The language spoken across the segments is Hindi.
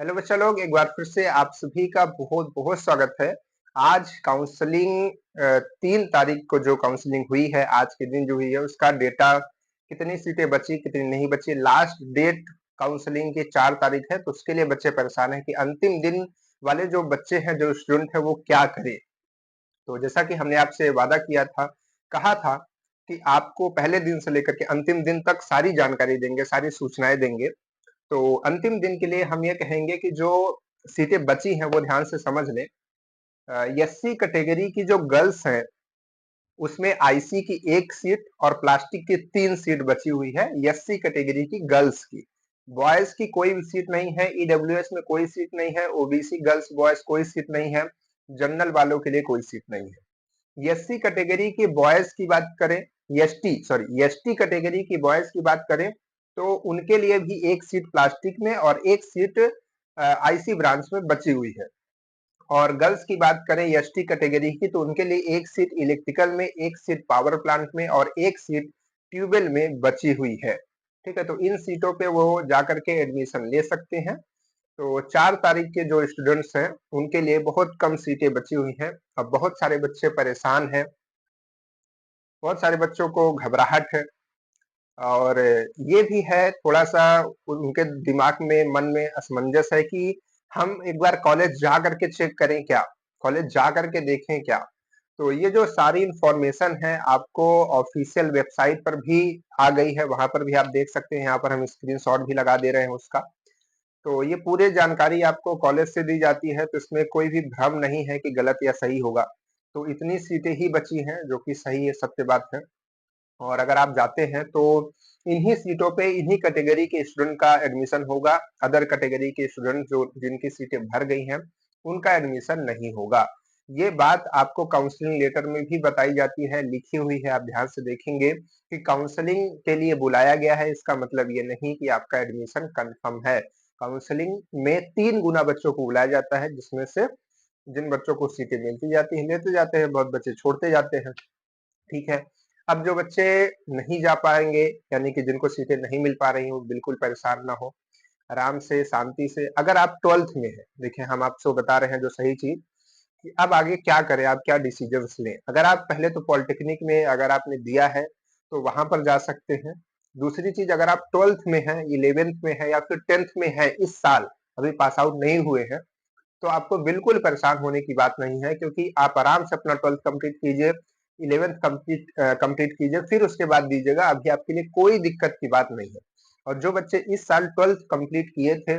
हेलो बच्चा लोग, एक बार फिर से आप सभी का बहुत बहुत स्वागत है। आज काउंसलिंग 3 तारीख को जो काउंसलिंग हुई है, आज के दिन जो हुई है उसका डेटा, कितनी सीटें बची कितनी नहीं बची। लास्ट डेट काउंसलिंग की 4 तारीख है, तो उसके लिए बच्चे परेशान हैं कि अंतिम दिन वाले जो बच्चे हैं, जो स्टूडेंट है, वो क्या करे। तो जैसा कि हमने आपसे वादा किया था, कहा था कि आपको पहले दिन से लेकर के अंतिम दिन तक सारी जानकारी देंगे, सारी सूचनाएं देंगे। तो अंतिम दिन के लिए हम ये कहेंगे कि जो सीटें बची हैं वो ध्यान से समझ लें। एससी कैटेगरी की जो गर्ल्स हैं उसमें आईसी की 1 सीट और प्लास्टिक की 3 सीट बची हुई है, एससी कैटेगरी की गर्ल्स की। बॉयज की कोई भी सीट नहीं है, ईडब्ल्यूएस में कोई सीट नहीं है, ओबीसी गर्ल्स बॉयज कोई सीट नहीं है, जनरल वालों के लिए कोई सीट नहीं है। एससी कैटेगरी की बॉयज की बात करें, एसटी कैटेगरी की बॉयज की बात करें तो उनके लिए भी 1 सीट प्लास्टिक में और 1 सीट आईसी ब्रांच में बची हुई है। और गर्ल्स की बात करें एसटी कैटेगरी की तो उनके लिए 1 सीट इलेक्ट्रिकल में, 1 सीट पावर प्लांट में और 1 सीट ट्यूबवेल में बची हुई है। ठीक है, तो इन सीटों पे वो जाकर के एडमिशन ले सकते हैं। तो 4 तारीख के जो स्टूडेंट्स हैं उनके लिए बहुत कम सीटें बची हुई हैं। अब बहुत सारे बच्चे परेशान हैं, बहुत सारे बच्चों को घबराहट है और ये भी है थोड़ा-सा उनके दिमाग में, मन में असमंजस है कि हम एक बार कॉलेज जा करके चेक करें क्या? कॉलेज जा करके देखें क्या? तो ये जो सारी इन्फॉर्मेशन है आपको ऑफिशियल वेबसाइट पर भी आ गई है, वहाँ पर भी आप देख सकते हैं, यहाँ पर हम स्क्रीनशॉट भी लगा दे रहे हैं उसका। तो ये पूरी जानकारी आपको कॉलेज से दी जाती है, तो इसमें कोई भी भ्रम नहीं है कि गलत या सही होगा। तो इतनी सीटें ही बची हैं जो कि सही है, सत्य बात है। और अगर आप जाते हैं तो इन्हीं सीटों पे इन्हीं कैटेगरी के स्टूडेंट का एडमिशन होगा। अदर कैटेगरी के स्टूडेंट जो जिनकी सीटें भर गई हैं उनका एडमिशन नहीं होगा। ये बात आपको काउंसलिंग लेटर में भी बताई जाती है, लिखी हुई है, आप ध्यान से देखेंगे कि काउंसलिंग के लिए बुलाया गया है, इसका मतलब ये नहीं कि आपका एडमिशन कंफर्म है। काउंसलिंग में 3 गुना बच्चों को बुलाया जाता है, जिसमें से जिन बच्चों को सीटें मिलती जाती हैं लेते जाते हैं, बहुत बच्चे छोड़ते जाते हैं। ठीक है। अब जो बच्चे नहीं जा पाएँगे, यानी कि जिनको सीटें नहीं मिल पा रही हैं, वो बिल्कुल परेशान ना हो। आराम से, शांति से, अगर आप 12th में हैं, देखिए हम आपको बता रहे हैं जो सही चीज़, कि अब आगे क्या करें, आप क्या डिसीजंस लें। अगर आप पहले तो पॉलिटेक्निक में अगर आपने दिया है, तो वहाँ पर जा सकते हैं। दूसरी चीज़, अगर आप 12th में हैं, 11th में हैं या फिर 10th में हैं इस साल, अभी पास आउट नहीं हुए हैं, तो आपको बिल्कुल परेशान होने की बात नहीं है, क्योंकि आप आराम से अपना 12th कंप्लीट कीजिए, 11th कंप्लीट कीजिए, फिर उसके बाद दीजिएगा। अभी आपके लिए कोई दिक्कत की बात नहीं है। और जो बच्चे इस साल 12th कंप्लीट किए थे,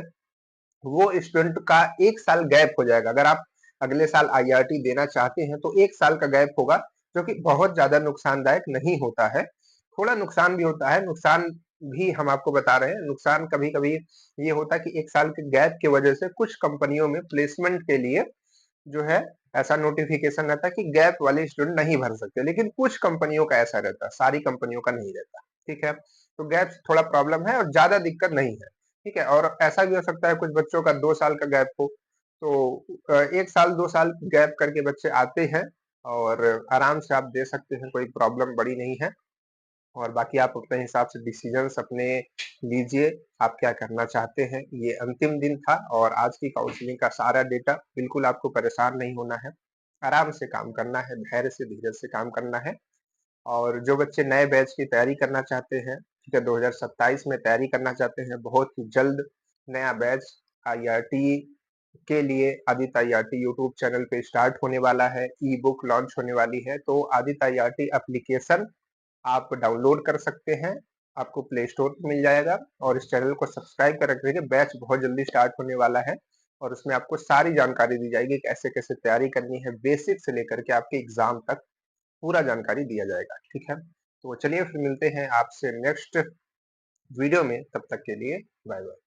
वो स्टूडेंट का 1 साल गैप हो जाएगा। अगर आप अगले साल आईआरटी देना चाहते हैं तो 1 साल का गैप होगा, जो कि बहुत ज्यादा नुकसानदायक नहीं होता है। थोड़ा नुकसान भी होता है, नुकसान भी हम आपको बता रहे हैं। नुकसान कभी कभी ये होता है कि 1 साल के गैप की वजह से कुछ कंपनियों में प्लेसमेंट के लिए जो है ऐसा नोटिफिकेशन रहता है कि गैप वाले स्टूडेंट नहीं भर सकते, लेकिन कुछ कंपनियों का ऐसा रहता है, सारी कंपनियों का नहीं रहता। ठीक है, तो गैप थोड़ा प्रॉब्लम है और ज्यादा दिक्कत नहीं है। ठीक है, और ऐसा भी हो सकता है कुछ बच्चों का 2 साल का गैप हो, तो 1 साल 2 साल गैप करके बच्चे आते हैं और आराम से आप दे सकते हैं, कोई प्रॉब्लम बड़ी नहीं है। और बाकी आप अपने हिसाब से डिसीजंस अपने लीजिए, आप क्या करना चाहते हैं। ये अंतिम दिन था और आज की काउंसलिंग का सारा डेटा, बिल्कुल आपको परेशान नहीं होना है, आराम से काम करना है, धैर्य से, धीरज से काम करना है। और जो बच्चे नए बैच की तैयारी करना चाहते हैं, ठीक है, 2027 में तैयारी करना चाहते हैं, बहुत ही जल्द नया बैच आईआरटी के लिए आदित्य आईआरटी यूट्यूब चैनल पे स्टार्ट होने वाला है, ई बुक लॉन्च होने वाली है। तो आदित्य आईआरटी एप्लीकेशन आप डाउनलोड कर सकते हैं, आपको प्ले स्टोर पे मिल जाएगा। और इस चैनल को सब्सक्राइब कर रखिए, बैच बहुत जल्दी स्टार्ट होने वाला है और उसमें आपको सारी जानकारी दी जाएगी, कैसे कैसे तैयारी करनी है, बेसिक से लेकर के आपके एग्जाम तक पूरा जानकारी दिया जाएगा। ठीक है, तो चलिए फिर मिलते हैं आपसे नेक्स्ट वीडियो में, तब तक के लिए बाय बाय।